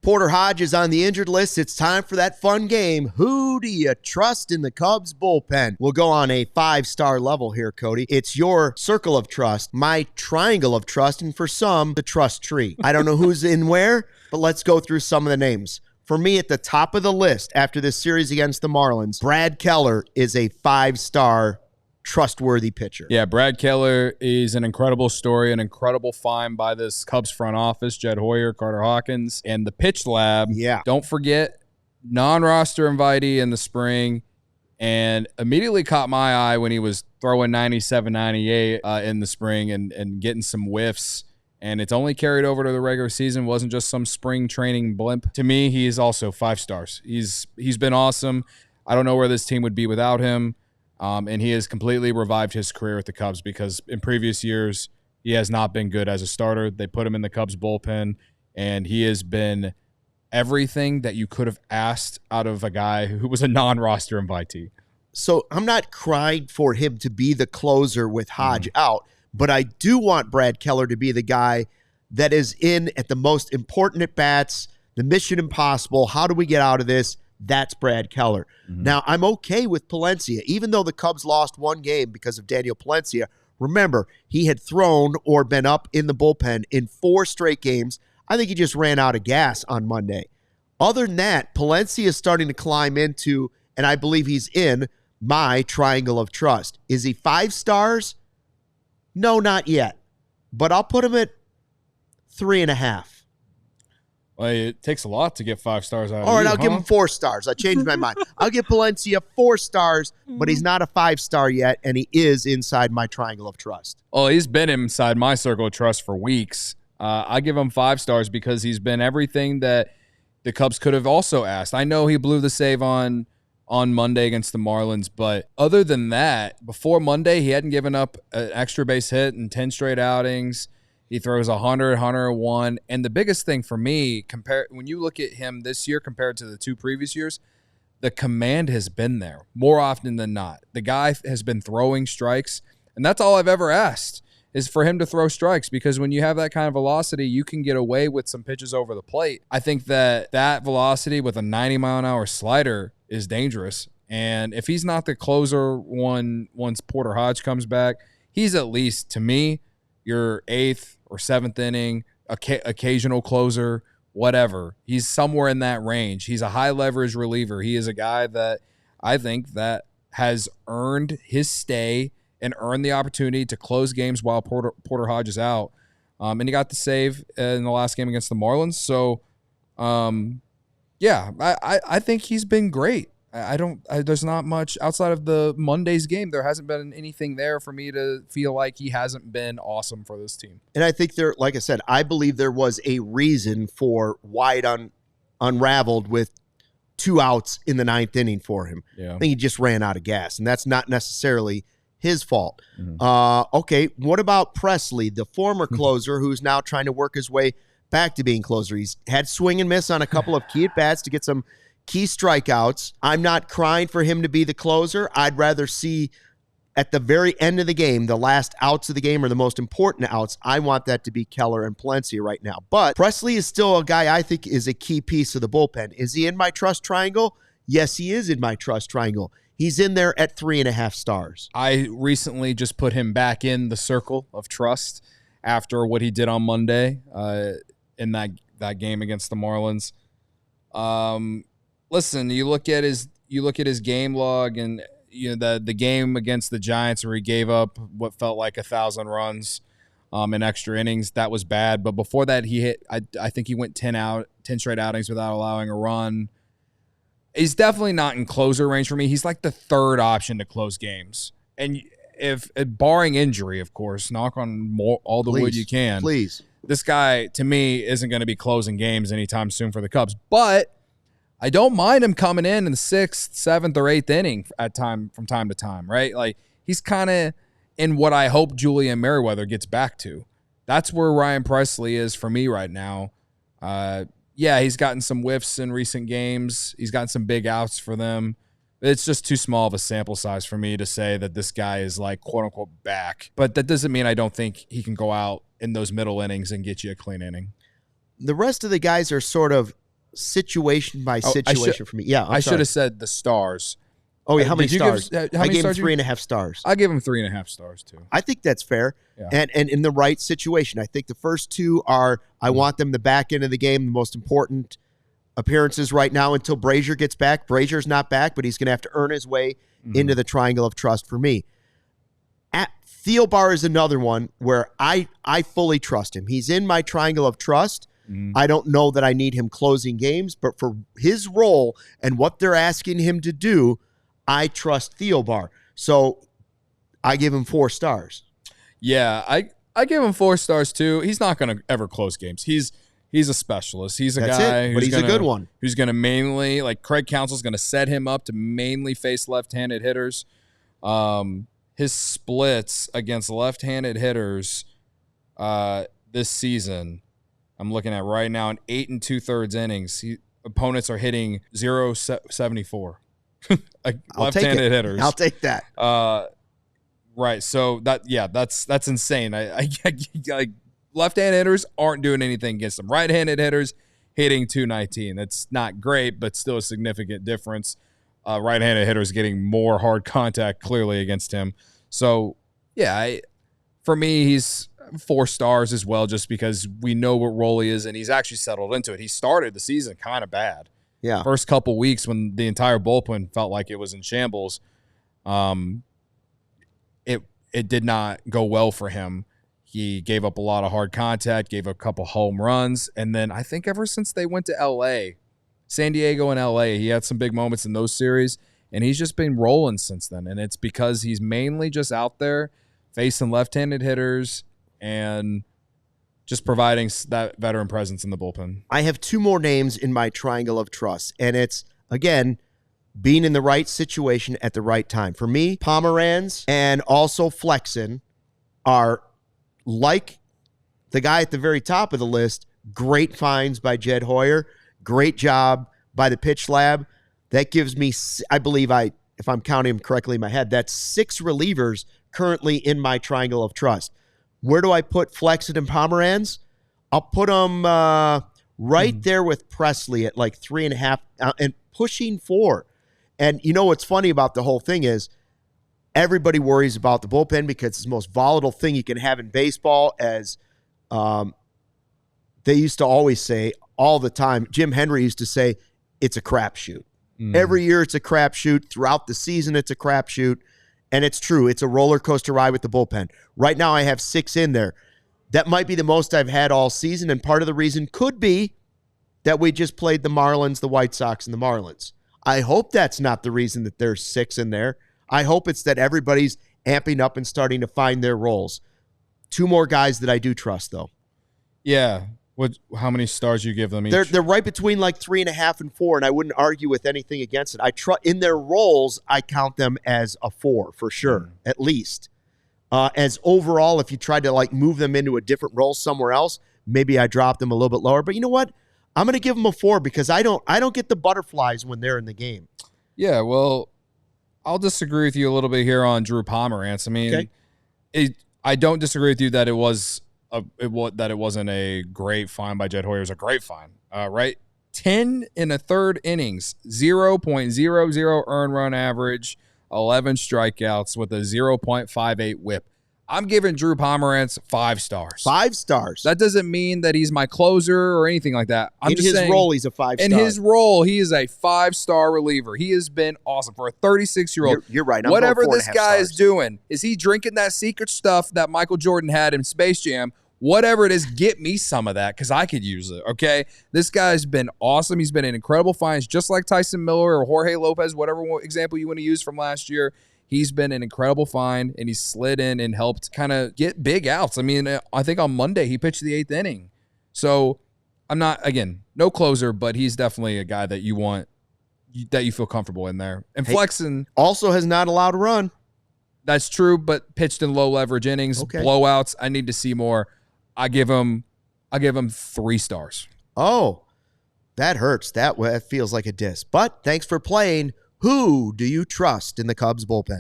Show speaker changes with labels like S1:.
S1: Porter Hodge is on the injured list. It's time for that fun game. Who do you trust in the Cubs bullpen? We'll go on a 5-star level here, Cody. It's your circle of trust, my triangle of trust, and for some, the trust tree. I don't know who's in where, but let's go through some of the names. For me, at the top of the list after this series against the Marlins, Brad Keller is a 5-star trustworthy pitcher.
S2: Yeah, Brad Keller is an incredible story, an incredible find by this Cubs front office, Jed Hoyer, Carter Hawkins, and the pitch lab.
S1: Yeah.
S2: Don't forget, non-roster invitee in the spring, and immediately caught my eye when he was throwing 97, 98 in the spring and getting some whiffs. And it's only carried over to the regular season. Wasn't just some spring training blimp. To me, he is also 5 stars. He's been awesome. I don't know where this team would be without him. And he has completely revived his career with the Cubs because in previous years, he has not been good as a starter. They put him in the Cubs bullpen, and he has been everything that you could have asked out of a guy who was a non-roster invitee.
S1: So I'm not crying for him to be the closer with Hodge out, but I do want Brad Keller to be the guy that is in at the most important at-bats, the mission impossible. How do we get out of this? That's Brad Keller. Now, I'm okay with Palencia, even though the Cubs lost one game because of Daniel Palencia. Remember, he had thrown or been up in the bullpen in 4 straight games. I think he just ran out of gas on Monday. Other than that, Palencia is starting to climb into, and I believe he's in, my triangle of trust. Is he 5 stars? No, not yet. But I'll put him at 3.5.
S2: Well, it takes a lot to get 5 stars out of you.
S1: All right, I'll give him 4 stars. I changed my mind. I'll give Palencia 4 stars, but he's not a 5-star yet, and he is inside my triangle of trust.
S2: Oh, he's been inside my circle of trust for weeks. I give him 5 stars because he's been everything that the Cubs could have also asked. I know he blew the save on Monday against the Marlins, but other than that, before Monday, he hadn't given up an extra base hit in 10 straight outings. He throws 100, 101. And the biggest thing for me, when you look at him this year compared to the 2 previous years, the command has been there more often than not. The guy has been throwing strikes, and that's all I've ever asked is for him to throw strikes, because when you have that kind of velocity, you can get away with some pitches over the plate. I think that velocity with a 90-mile-an-hour slider is dangerous. And if he's not the closer once Porter Hodge comes back, he's at least, to me, your 8th or 7th inning, occasional closer, whatever. He's somewhere in that range. He's a high leverage reliever. He is a guy that I think that has earned his stay and earned the opportunity to close games while Porter Hodge is out. And he got the save in the last game against the Marlins. So, yeah, I think he's been great. There's not much outside of the Monday's game. There hasn't been anything there for me to feel like he hasn't been awesome for this team.
S1: And I think like I said, I believe there was a reason for why it unraveled with 2 outs in the 9th inning for him.
S2: Yeah.
S1: I think he just ran out of gas, and that's not necessarily his fault. Okay, what about Presley, the former closer who's now trying to work his way back to being closer? He's had swing and miss on a couple of key at-bats to get some key strikeouts. I'm not crying for him to be the closer. I'd rather see at the very end of the game, the last outs of the game are the most important outs. I want that to be Keller and Palencia right now. But Presley is still a guy I think is a key piece of the bullpen. Is he in my trust triangle? Yes, he is in my trust triangle. He's in there at 3.5 stars.
S2: I recently just put him back in the circle of trust after what he did on Monday in that game against the Marlins. Listen, you look at his game log, and the game against the Giants where he gave up what felt like 1,000 runs in extra innings. That was bad. But before that, I think he went 10 straight outings without allowing a run. He's definitely not in closer range for me. He's like the 3rd option to close games. And if barring injury, of course, knock on all the wood you can.
S1: Please.
S2: This guy, to me, isn't going to be closing games anytime soon for the Cubs. But I don't mind him coming in the 6th, 7th, or 8th inning from time to time, right? Like, he's kind of in what I hope Julian Merriweather gets back to. That's where Ryan Presley is for me right now. Yeah, he's gotten some whiffs in recent games. He's gotten some big outs for them. It's just too small of a sample size for me to say that this guy is like quote-unquote back. But that doesn't mean I don't think he can go out in those middle innings and get you a clean inning.
S1: The rest of the guys are sort of situation by situation for me. Yeah,
S2: I should have said the stars.
S1: Oh, yeah. How many stars?
S2: I
S1: gave him 3.5 stars.
S2: I gave him 3.5 stars, too.
S1: I think that's fair.
S2: Yeah.
S1: And in the right situation. I think the first two are, I want them the back end of the game, the most important appearances right now until Brazier gets back. Brazier's not back, but he's going to have to earn his way into the triangle of trust for me. Thielbar is another one where I fully trust him. He's in my triangle of trust. I don't know that I need him closing games, but for his role and what they're asking him to do, I trust Thielbar. So I give him 4 stars.
S2: Yeah, I give him 4 stars too. He's not going to ever close games. He's a specialist. He's a guy
S1: but he's a good one.
S2: Who's going to mainly, like Craig Counsell's going to set him up to mainly face left-handed hitters. His splits against left-handed hitters this season, I'm looking at right now, in 8 2/3 innings, opponents are hitting 0.74. Left-handed hitters.
S1: I'll take that.
S2: Right. So that's insane. I left-handed hitters aren't doing anything against them. Right-handed hitters hitting 219. That's not great, but still a significant difference. Right-handed hitters getting more hard contact clearly against him. So yeah, for me, he's 4 stars as well, just because we know what role he is and he's actually settled into it. He started the season kind of bad.
S1: Yeah.
S2: First couple weeks when the entire bullpen felt like it was in shambles, it did not go well for him. He gave up a lot of hard contact, gave up a couple home runs, and then I think ever since they went to L.A., San Diego and L.A., he had some big moments in those series, and he's just been rolling since then. And it's because he's mainly just out there facing left-handed hitters and just providing that veteran presence in the bullpen.
S1: I have 2 more names in my triangle of trust, and it's, again, being in the right situation at the right time. For me, Pomeranz and also Flexen are, like the guy at the very top of the list, great finds by Jed Hoyer, great job by the pitch lab. That gives me, I believe, if I'm counting them correctly in my head, that's 6 relievers currently in my triangle of trust. Where do I put Flexen and Pomeranz? I'll put them right there with Presley at like 3.5 and pushing 4. And you know what's funny about the whole thing is everybody worries about the bullpen because it's the most volatile thing you can have in baseball, as they used to always say all the time. Jim Henry used to say it's a crapshoot. Every year it's a crapshoot. Throughout the season it's a crapshoot. And it's true. It's a roller coaster ride with the bullpen. Right now I have 6 in there. That might be the most I've had all season, and part of the reason could be that we just played the Marlins, the White Sox, and the Marlins. I hope that's not the reason that there's 6 in there. I hope it's that everybody's amping up and starting to find their roles. 2 more guys that I do trust, though.
S2: Yeah. How many stars you give them each?
S1: They're right between like 3.5 and 4, and I wouldn't argue with anything against it. In their roles, I count them as a 4 for sure, at least. As overall, if you tried to like move them into a different role somewhere else, maybe I drop them a little bit lower. But you know what? I'm going to give them a 4 because I don't get the butterflies when they're in the game.
S2: Yeah, well, I'll disagree with you a little bit here on Drew Pomeranz. I mean, I don't disagree with you that it wasn't a great find by Jed Hoyer. It was a great find, right? 10 1/3 innings, 0.00 earned run average, 11 strikeouts with a 0.58 whip. I'm giving Drew Pomeranz 5 stars.
S1: 5 stars.
S2: That doesn't mean that he's my closer or anything like that. I'm just saying,
S1: role, he's a 5-star.
S2: In his role, he is a 5-star reliever. He has been awesome for a 36-year-old.
S1: You're right.
S2: Whatever this guy is doing, is he drinking that secret stuff that Michael Jordan had in Space Jam? Whatever it is, get me some of that because I could use it, okay? This guy's been awesome. He's been in incredible finds, just like Tyson Miller or Jorge Lopez, whatever example you want to use from last year. He's been an incredible find, and he's slid in and helped kind of get big outs. I mean, I think on Monday he pitched the 8th inning. So I'm not, again, no closer, but he's definitely a guy that you want, that you feel comfortable in there. And Flexen
S1: also has not allowed a run.
S2: That's true, but pitched in low leverage innings, blowouts. I need to see more. I give him 3 stars.
S1: Oh, that hurts. That feels like a diss. But thanks for playing. Who do you trust in the Cubs bullpen?